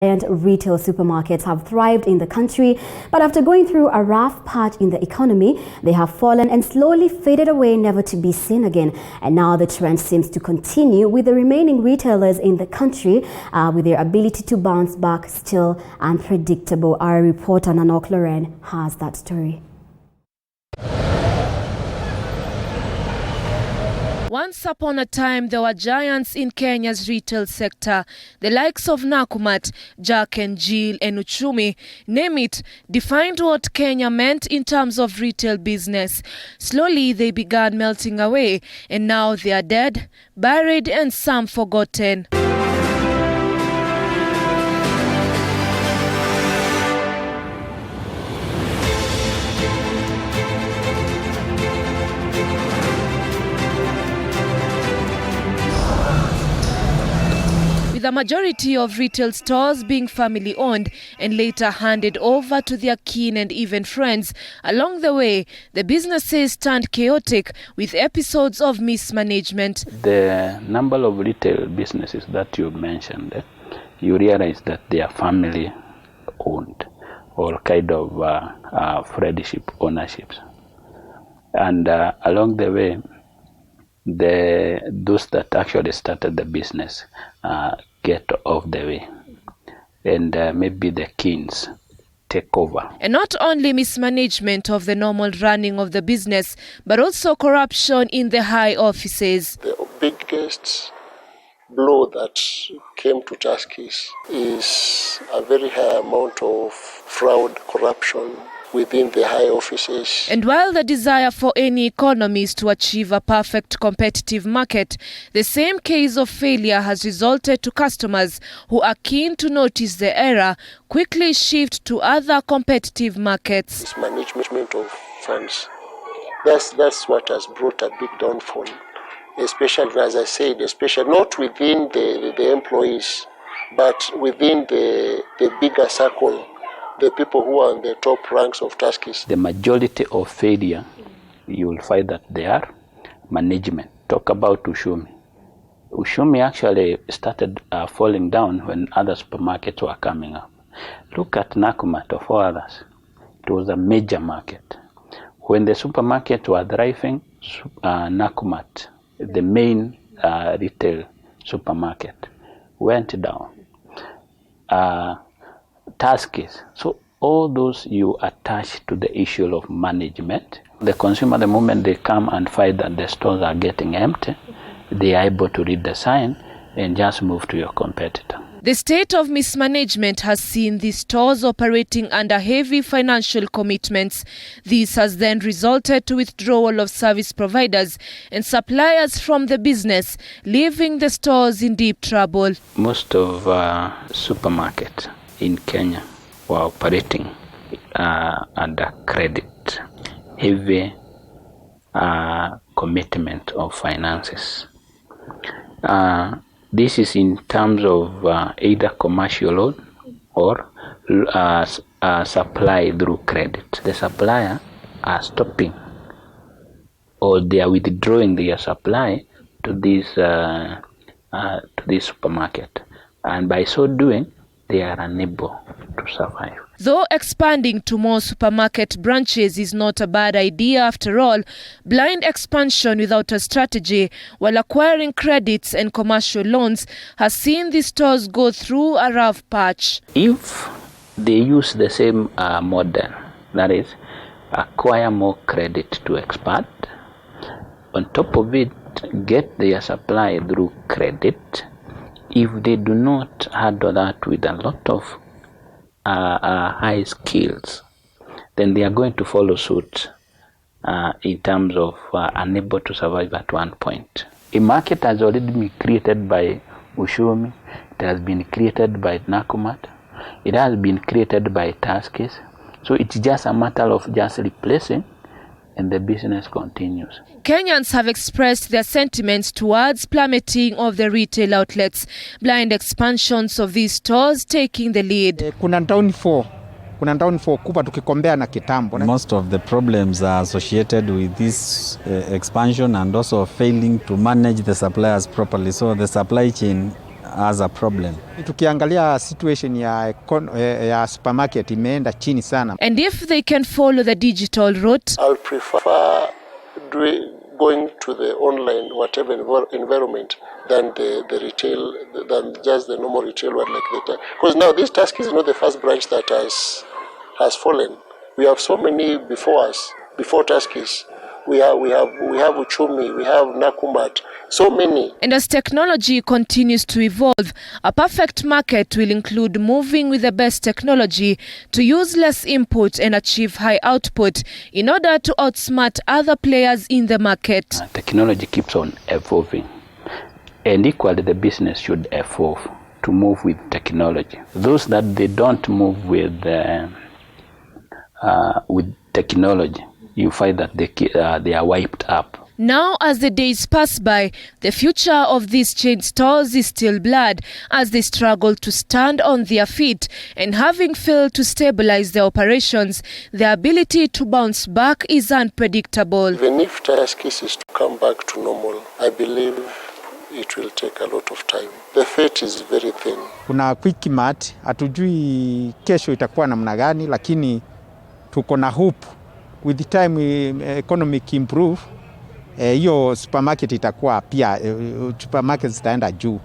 And retail supermarkets have thrived in the country, but after going through a rough patch in the economy, they have fallen and slowly faded away, never to be seen again. And now the trend seems to continue, with the remaining retailers in the country with their ability to bounce back still unpredictable. Our reporter Nanok Loren has that story. Once upon a time, there were giants in Kenya's retail sector. The likes of Nakumatt, Jack and Jill, and Uchumi, name it, defined what Kenya meant in terms of retail business. Slowly, they began melting away, and now they are dead, buried, and some forgotten. With the majority of retail stores being family-owned and later handed over to their kin and even friends, along the way, the businesses turned chaotic with episodes of mismanagement. The number of retail businesses that you mentioned, you realize that they are family-owned or kind of friendship ownerships. And along the way, those that actually started the business get off the way, and maybe the kings take over. And not only mismanagement of the normal running of the business, but also corruption in the high offices. The biggest blow that came to Tuskys is a very high amount of fraud, corruption within the high offices. And while the desire for any economy is to achieve a perfect competitive market, the same case of failure has resulted to customers who are keen to notice the error quickly shift to other competitive markets. This management of funds, that's what has brought a big downfall, especially, as I said, especially not within the employees, but within the bigger circle, the people who are in the top ranks of Tuskys. The majority of failure, you will find that they are management. Talk about Uchumi. Uchumi actually started falling down when other supermarkets were coming up. Look at Nakumatt of all others. It was a major market. When the supermarkets were thriving, Nakumatt, the main retail supermarket, went down. Tuskys. So all those you attach to the issue of management. The consumer, the moment they come and find that the stores are getting empty, they are able to read the sign and just move to your competitor. The state of mismanagement has seen these stores operating under heavy financial commitments. This has then resulted to withdrawal of service providers and suppliers from the business, leaving the stores in deep trouble. Most of supermarkets in Kenya were operating under credit, heavy commitment of finances. This is in terms of either commercial loan or supply through credit. The supplier are stopping or they are withdrawing their supply to this supermarket, and by so doing, they are unable to survive. Though expanding to more supermarket branches is not a bad idea after all, blind expansion without a strategy while acquiring credits and commercial loans has seen these stores go through a rough patch. If they use the same model, that is, acquire more credit to expand, on top of it, get their supply through credit. If they do not handle that with a lot of high skills, then they are going to follow suit in terms of unable to survive at one point. A market has already been created by Uchumi, it has been created by Nakumatt, it has been created by Tuskys. So it's just a matter of just replacing, and the business continues. Kenyans have expressed their sentiments towards plummeting of the retail outlets, blind expansions of these stores taking the lead. Kuna downfall kubwa tukikombea na kitambo. Most of the problems are associated with this expansion and also failing to manage the suppliers properly. So the supply chain as a problem. Tukiangalia situation ya supermarket imeenda chini sana. And if they can follow the digital route, I'll prefer going to the online whatever environment than the retail, than just the normal retail one like that. Because now this task is not the first branch that has fallen. We have so many before us, before Tuskys. We have Uchumi, we have Nakumat, so many. And as technology continues to evolve, a perfect market will include moving with the best technology to use less input and achieve high output in order to outsmart other players in the market. Technology keeps on evolving, and equally the business should evolve to move with technology. Those that they don't move with technology, you find that they are wiped up. Now, as the days pass by, the future of these chain stores is still blurred as they struggle to stand on their feet, and having failed to stabilize their operations, their ability to bounce back is unpredictable. Even if Tuskys is to come back to normal, I believe it will take a lot of time. The fate is very thin. Kuna Quickmart, hatujui kesho itakuwa namna gani, lakini tuko na hope. With the time economic improve, hiyo supermarket itakuwa pia, supermarkets zitaenda juu.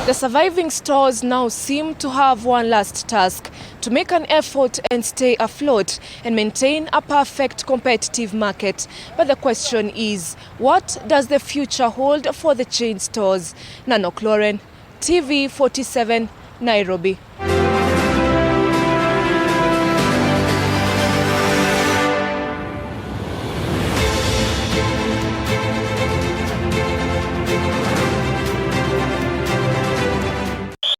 The surviving stores now seem to have one last task: to make an effort and stay afloat and maintain a perfect competitive market. But the question is, what does the future hold for the chain stores? Nanok Lauren, TV 47, Nairobi.